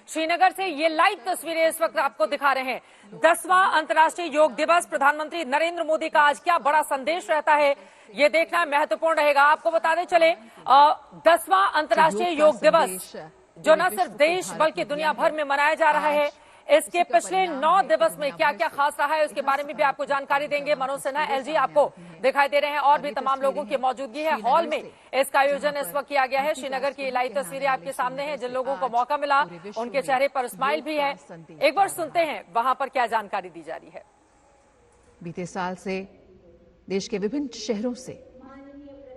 श्रीनगर से ये लाइव तस्वीरें इस वक्त आपको दिखा रहे हैं। 10वां अंतर्राष्ट्रीय योग दिवस, प्रधानमंत्री नरेंद्र मोदी का आज क्या बड़ा संदेश रहता है, ये देखना महत्वपूर्ण रहेगा। आपको बताते चले 10वां अंतर्राष्ट्रीय योग दिवस जो न सिर्फ देश बल्कि दुनिया भर में मनाया जा रहा है, इसके पिछले 9 दिवस में क्या क्या खास रहा है उसके बारे में भी आपको जानकारी देंगे। मनोज सिन्हा एलजी आपको दिखाई दे रहे हैं और भी तमाम लोगों की मौजूदगी है। हॉल में इसका आयोजन इस वक्त किया गया है। श्रीनगर की लाइव तस्वीरें आपके सामने हैं। जिन लोगों को मौका मिला उनके चेहरे पर स्माइल भी है। एक बार सुनते हैं वहां पर क्या जानकारी दी जा रही है। बीते साल से देश के विभिन्न शहरों से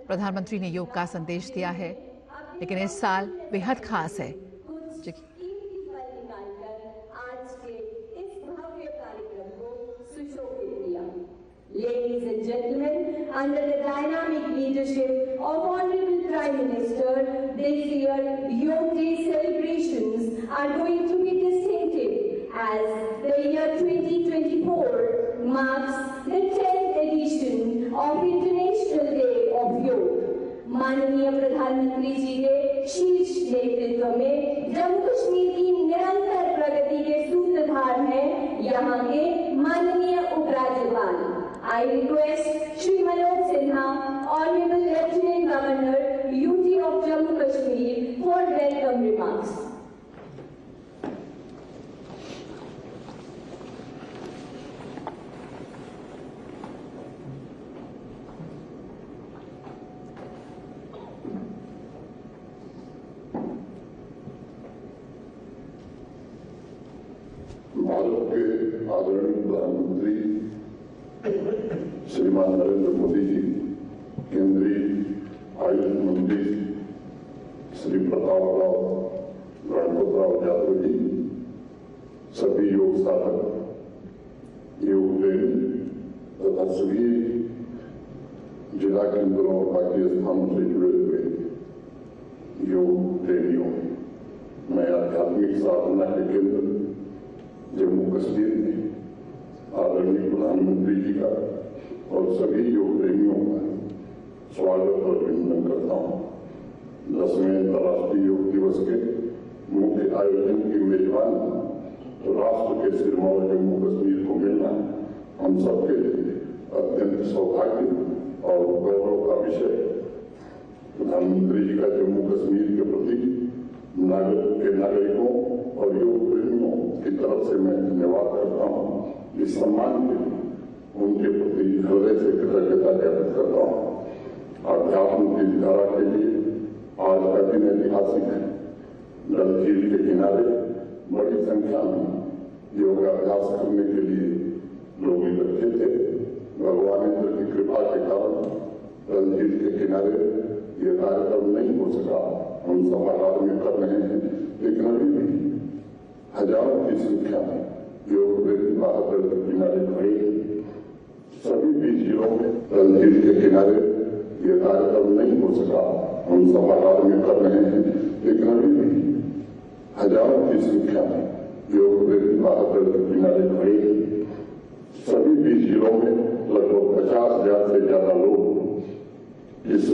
प्रधानमंत्री ने योग का संदेश दिया है, लेकिन इस साल बेहद खास है। Ladies and gentlemen, under the dynamic leadership of Honorable Prime Minister, this year Yoga Day celebrations are going to be distinctive as the year 2024 marks the 10th edition of International Day of Yoga. माननीय प्रधानमंत्री जी के शीर्ष नेतृत्व में जम्मू कश्मीर की निरंतर प्रगति के सूत्रधार हैं यहाँ के माननीय उपराज्यपाल। I request Shri Manoj Sinha, Honorable Lieutenant Governor, UT of Jammu Kashmir, for welcome remarks. Bharat के आदरणीय प्रधानमंत्री श्रीमान नरेंद्र मोदी जी, केंद्रीय आयुष मंत्री श्री प्रतापराव गणपतराव यादव जी, सभी योग साधक, योग प्रेमी तथा सभी जिला केंद्रों और बाकी स्थानों से जुड़े हुए योग प्रेमियों, मैं आध्यात्मिक साधना के केंद्र जम्मू कश्मीर में आदरणीय प्रधानमंत्री जी का और सभी योग प्रेमियों का स्वागत और अभिनंदन करता हूँ। 10वें अंतर्राष्ट्रीय योग दिवस के मुख्य आयोजन की मेजबान तो राष्ट्र के सिरमौर जम्मू कश्मीर को मिलना हम सबके लिए अत्यंत सौभाग्य और गौरव का विषय है। प्रधानमंत्री जी का जम्मू कश्मीर के प्रति नागरिकों और योग प्रेमियों की तरफ से मैं धन्यवाद करता हूँ। इस सम्मान के लिए उनके प्रति हृदय से कृतज्ञता ज्ञापित करता हूँ। अध्यात्म की धारा के लिए आज का दिन ऐतिहासिक है। डल झील के किनारे बड़ी संख्या में योगाभ्यास करने के लिए लोग इकट्ठे थे। भगवान इंद्र की कृपा के कारण डल झील के किनारे ये कार्यक्रम नहीं हो सका। हम सभागार में कर रहे हैं, लेकिन अभी भी हजारों की संख्या में योग प्रेमी बहादुर के किनारे खड़े। सभी भी जिलों में डल झील के किनारे ये कार्यक्रम नहीं हो सका। हम सभागार में कर रहे हैं, लेकिन अभी भी हजारों की संख्या में योग प्रेमी बहादुर के किनारे खड़े। सभी भी जिलों में लगभग 50,000 से ज्यादा लोग इस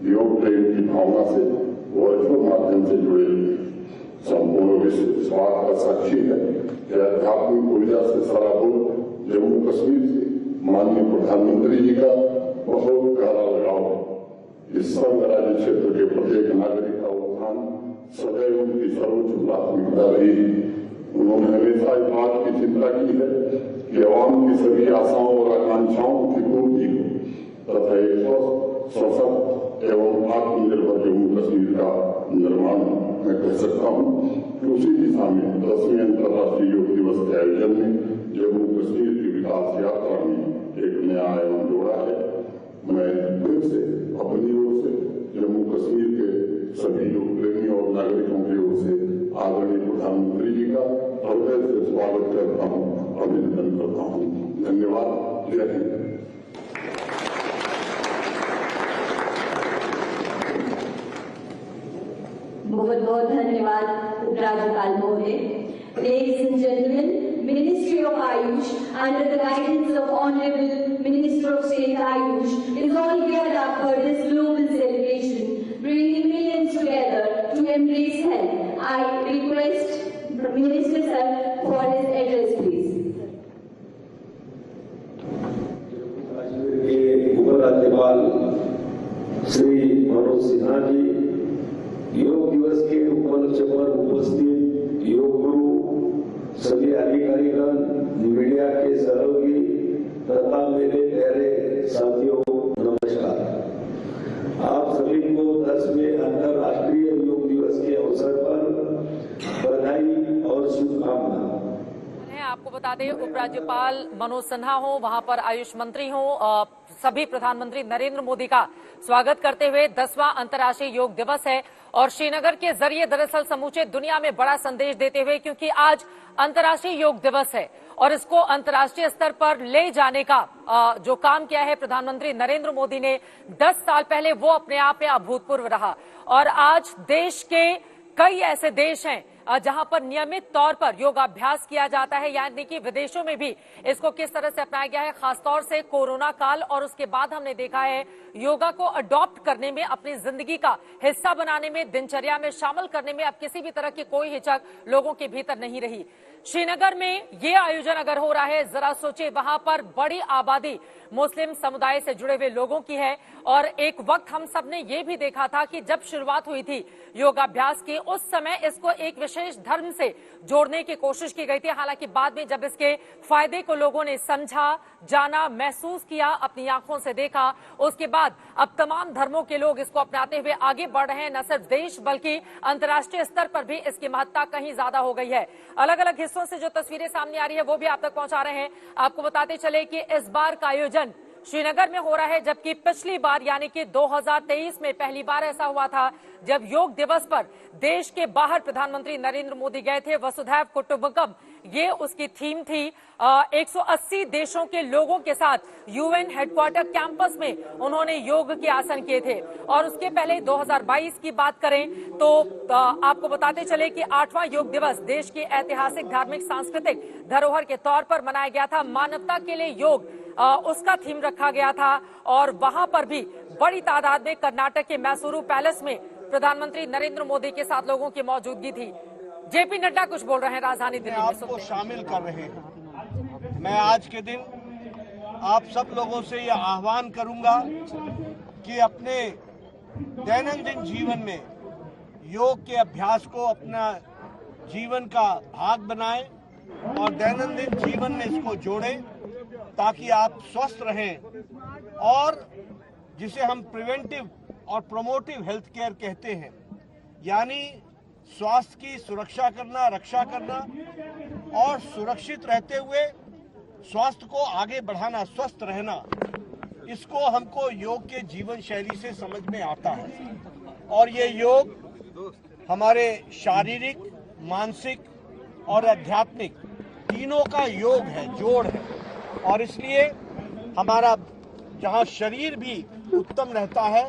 योग प्रेम की भावना से वर्चुअल माध्यम से जुड़े संपूर्ण विश्व इस बात का साक्षी है कि आध्यात्मिक ऊर्जा से सराबोर जम्मू कश्मीर से माननीय प्रधानमंत्री जी का बहुत गहरा लगाव है। इस संघ राज्य क्षेत्र के प्रत्येक नागरिक का उत्थान सदैव उनकी सर्वोच्च प्राथमिकता रही। उन्होंने हमेशा इस बात की चिंता की है कि आवाम की सभी आशाओं और आकांक्षाओं की पूर्ति हो तथा एक सशक्त एवं आत्मनिर्भर जम्मू कश्मीर का निर्माण मैं कर सकता हूँ कि उसी दिशा में 10वें अंतर्राष्ट्रीय योग दिवस के आयोजन में जम्मू कश्मीर की विकास यात्रा में एक नया आयाम जोड़ा है। मैं फिर से अपनी ओर से जम्मू कश्मीर के सभी योग प्रेमियों और नागरिकों की ओर से आदरणीय प्रधानमंत्री जी का हृदय से स्वागत करता हूँ, अभिनंदन करता हूँ। धन्यवाद। जय हिंद। बहुत बहुत धन्यवाद उपराज्यपाल महोदय। Ladies and gentlemen, Ministry of Ayush under the guidance of Honorable Minister of State Ayush is all geared up for this global celebration, bringing millions together to embrace health. I request the Minister Sir for his address, please. उपराज्यपाल श्री मनोज सिन्हा जी, योग दिवस के उपलक्ष्य पर उपस्थित योग गुरु, सभी अधिकारीगण, media के सहयोगी तथा मेरे प्यारे साथियों, नमस्कार। आप सभी को 10वें अंतर्राष्ट्रीय योग दिवस के अवसर पर बधाई और शुभकामनाएं। आपको बता दें, उपराज्यपाल मनोज सिन्हा हो, वहां पर आयुष मंत्री हो, सभी प्रधानमंत्री नरेंद्र मोदी का स्वागत करते हुए 10वां अंतर्राष्ट्रीय योग दिवस है और श्रीनगर के जरिए दरअसल समूचे दुनिया में बड़ा संदेश देते हुए, क्योंकि आज अंतर्राष्ट्रीय योग दिवस है और इसको अंतर्राष्ट्रीय स्तर पर ले जाने का जो काम किया है प्रधानमंत्री नरेंद्र मोदी ने 10 साल पहले, वो अपने आप में अभूतपूर्व रहा। और आज देश के कई ऐसे देश हैं जहां पर नियमित तौर पर योगाभ्यास किया जाता है, यानी कि विदेशों में भी इसको किस तरह से अपनाया गया है, खासतौर से कोरोना काल और उसके बाद हमने देखा है योगा को अडॉप्ट करने में, अपनी जिंदगी का हिस्सा बनाने में, दिनचर्या में शामिल करने में अब किसी भी तरह की कोई हिचक लोगों के भीतर नहीं रही। श्रीनगर में ये आयोजन अगर हो रहा है, जरा सोचे, वहां पर बड़ी आबादी मुस्लिम समुदाय से जुड़े हुए लोगों की है और एक वक्त हम सब ने ये भी देखा था कि जब शुरुआत हुई थी योगाभ्यास की, उस समय इसको एक विशेष धर्म से जोड़ने की कोशिश की गई थी। हालांकि बाद में जब इसके फायदे को लोगों ने समझा, जाना, महसूस किया, अपनी आंखों से देखा, उसके बाद अब तमाम धर्मों के लोग इसको अपनाते हुए आगे बढ़ रहे हैं। न सिर्फ देश बल्कि अंतर्राष्ट्रीय स्तर पर भी इसकी महत्ता कहीं ज्यादा हो गई है। अलग अलग हिस्सों से जो तस्वीरें सामने आ रही है वो भी आप तक पहुंचा रहे हैं। आपको बताते चले कि इस बार का आयोजन श्रीनगर में हो रहा है, जबकि पिछली बार यानी कि 2023 में पहली बार ऐसा हुआ था जब योग दिवस पर देश के बाहर प्रधानमंत्री नरेंद्र मोदी गए थे। वसुधैव कुटुंबकम, ये उसकी थीम थी। 180 देशों के लोगों के साथ यूएन हेडक्वार्टर कैंपस में उन्होंने योग के आसन किए थे। और उसके पहले 2022 की बात करें तो आपको बताते चले कि 8वां योग दिवस देश की ऐतिहासिक, धार्मिक, सांस्कृतिक धरोहर के तौर पर मनाया गया था। मानवता के लिए योग उसका थीम रखा गया था और वहां पर भी बड़ी तादाद में कर्नाटक के मैसूरू पैलेस में प्रधानमंत्री नरेंद्र मोदी के साथ लोगों की मौजूदगी थी। जेपी नड्डा कुछ बोल रहे हैं राजधानी दिल्ली में, आपको शामिल कर रहे हैं। मैं आज के दिन आप सब लोगों से यह आह्वान करूंगा कि अपने दैनंदिन जीवन में योग के अभ्यास को अपना जीवन का भाग बनाएं और दैनंदिन जीवन में इसको जोड़ें ताकि आप स्वस्थ रहें और जिसे हम प्रिवेंटिव और प्रोमोटिव हेल्थ केयर कहते हैं, यानी स्वास्थ्य की सुरक्षा करना, रक्षा करना और सुरक्षित रहते हुए स्वास्थ्य को आगे बढ़ाना, स्वस्थ रहना, इसको हमको योग के जीवन शैली से समझ में आता है। और ये योग हमारे शारीरिक, मानसिक और आध्यात्मिक तीनों का योग है, जोड़ है। और इसलिए हमारा जहाँ शरीर भी उत्तम रहता है,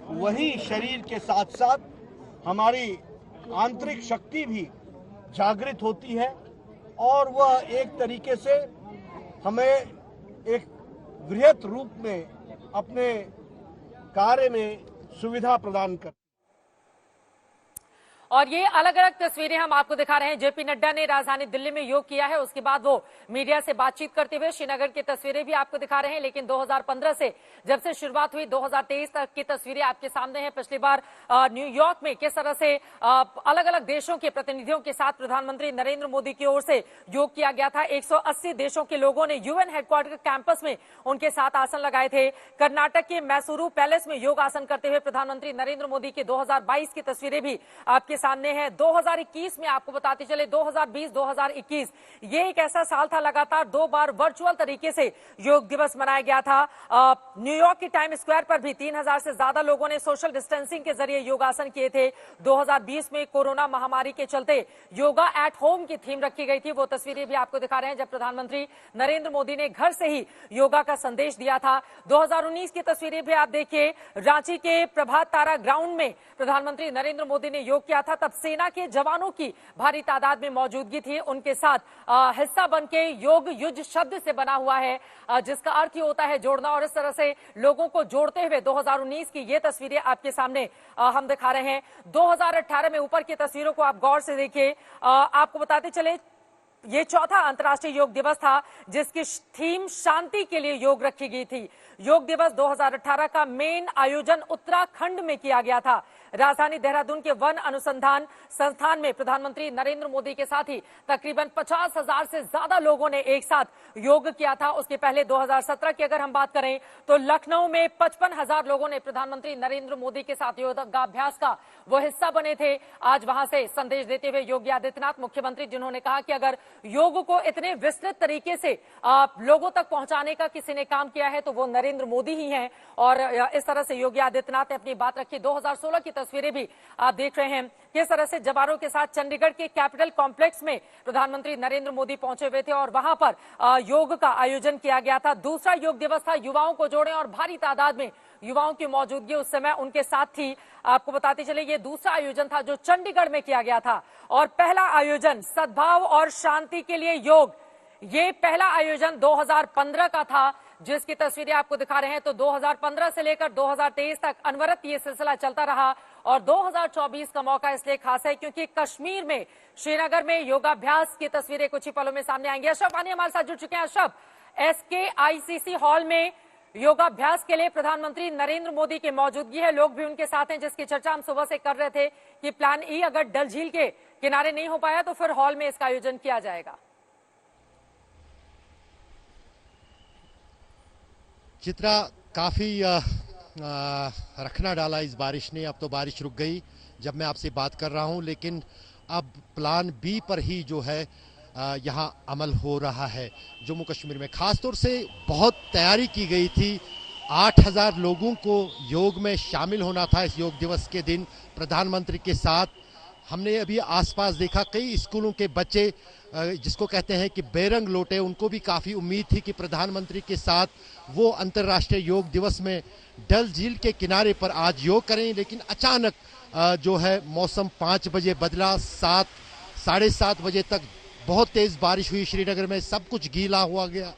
वही शरीर के साथ साथ हमारी आंतरिक शक्ति भी जागृत होती है और वह एक तरीके से हमें एक वृहत रूप में अपने कार्य में सुविधा प्रदान करती है। और ये अलग अलग तस्वीरें हम आपको दिखा रहे हैं। जेपी नड्डा ने राजधानी दिल्ली में योग किया है, उसके बाद वो मीडिया से बातचीत करते हुए श्रीनगर की तस्वीरें भी आपको दिखा रहे हैं। लेकिन 2015 से जब से शुरुआत हुई 2023 तक की तस्वीरें आपके सामने हैं। पिछली बार न्यूयॉर्क में किस तरह से अलग अलग देशों के प्रतिनिधियों के साथ प्रधानमंत्री नरेंद्र मोदी की ओर से योग किया गया था। 180 देशों के लोगों ने यूएन हेडक्वार्टर कैंपस में उनके साथ आसन लगाए थे। कर्नाटक के मैसूरू पैलेस में योग आसन करते हुए प्रधानमंत्री नरेंद्र मोदी की 2022 की तस्वीरें भी आपके सामने है। 2021 में आपको बताते चले 2020-2021 ये एक ऐसा साल था, लगातार 2 बार वर्चुअल तरीके से योग दिवस मनाया गया था। न्यूयॉर्क के टाइम स्क्वायर पर भी 3000 से ज्यादा लोगों ने सोशल डिस्टेंसिंग के जरिए योगासन किए थे। 2020 में कोरोना महामारी के चलते योगा एट होम की थीम रखी गई थी। वो तस्वीरें भी आपको दिखा रहे हैं जब प्रधानमंत्री नरेंद्र मोदी ने घर से ही योगा का संदेश दिया था। 2019 की तस्वीरें भी आप देखिए, रांची के प्रभात तारा ग्राउंड में प्रधानमंत्री नरेंद्र मोदी ने योग किया था। था तब सेना के जवानों की भारी तादाद में मौजूदगी थी। उनके साथ हिस्सा बनके योग युद्ध शब्द से बना हुआ है, जिसका अर्थ ही होता है जोड़ना। और इस तरह से लोगों को जोड़ते हुए 2019 की ये तस्वीरें आपके सामने हम दिखा रहे हैं। 2018 में ऊपर की तस्वीरों को आप गौर से देखिए। आपको बताते चले ये चौथा अंतर्राष्ट्रीय योग दिवस था जिसकी थीम शांति के लिए योग रखी गई थी। योग दिवस 2018 का मेन आयोजन उत्तराखंड में किया गया था। राजधानी देहरादून के वन अनुसंधान संस्थान में प्रधानमंत्री नरेंद्र मोदी के साथ ही तकरीबन 50,000 से ज्यादा लोगों ने एक साथ योग किया था। उसके पहले 2017 की अगर हम बात करें तो लखनऊ में 55,000 लोगों ने प्रधानमंत्री नरेंद्र मोदी के साथ योगाभ्यास का वो हिस्सा बने थे। आज वहां से संदेश देते हुए योगी आदित्यनाथ मुख्यमंत्री, जिन्होंने कहा कि अगर योग को इतने विस्तृत तरीके से लोगों तक पहुंचाने का किसी ने काम किया है तो वो नरेंद्र मोदी ही हैं। और इस तरह से योगी आदित्यनाथ ने अपनी बात रखी। 2016 की तस्वीरें भी आप देख रहे हैं किस तरह से जवानों के साथ चंडीगढ़ के कैपिटल कॉम्प्लेक्स में प्रधानमंत्री नरेंद्र मोदी पहुंचे हुए थे और वहां पर योग का आयोजन किया गया था। दूसरा योग दिवस था युवाओं को जोड़ें और भारी तादाद में युवाओं की मौजूदगी उस समय उनके साथ थी। आपको बताते चले ये दूसरा आयोजन था जो चंडीगढ़ में किया गया था। और पहला आयोजन सद्भाव और शांति के लिए योग, ये पहला आयोजन 2015 का था जिसकी तस्वीरें आपको दिखा रहे हैं। तो 2015 से लेकर 2023 तक अनवरत ये सिलसिला चलता रहा और 2024 का मौका इसलिए खास है क्योंकि कश्मीर में श्रीनगर में योगाभ्यास की तस्वीरें कुछ ही पलों में सामने आएंगी। अशरफ आनी हमारे साथ जुड़ चुके हैं। अशरफ, SKICC हॉल में योगाभ्यास के लिए प्रधानमंत्री नरेंद्र मोदी की मौजूदगी है, लोग भी उनके साथ हैं, जिसकी चर्चा हम सुबह से कर रहे थे कि प्लान ई अगर डल झील के किनारे नहीं हो पाया तो फिर हॉल में इसका आयोजन किया जाएगा। चित्रा, काफी रखना डाला इस बारिश ने। अब तो बारिश रुक गई जब मैं आपसे बात कर रहा हूं, लेकिन अब प्लान बी पर ही जो है यहाँ अमल हो रहा है जम्मू कश्मीर में। खासतौर से बहुत तैयारी की गई थी। 8,000 लोगों को योग में शामिल होना था इस योग दिवस के दिन प्रधानमंत्री के साथ। हमने अभी आसपास देखा कई स्कूलों के बच्चे जिसको कहते हैं कि बेरंग लौटे, उनको भी काफ़ी उम्मीद थी कि प्रधानमंत्री के साथ वो अंतर्राष्ट्रीय योग दिवस में डल झील के किनारे पर आज योग करें। लेकिन अचानक जो है मौसम 5 बजे बदला, 7, साढ़े 7 बजे तक बहुत तेज़ बारिश हुई। श्रीनगर में सब कुछ गीला हुआ गया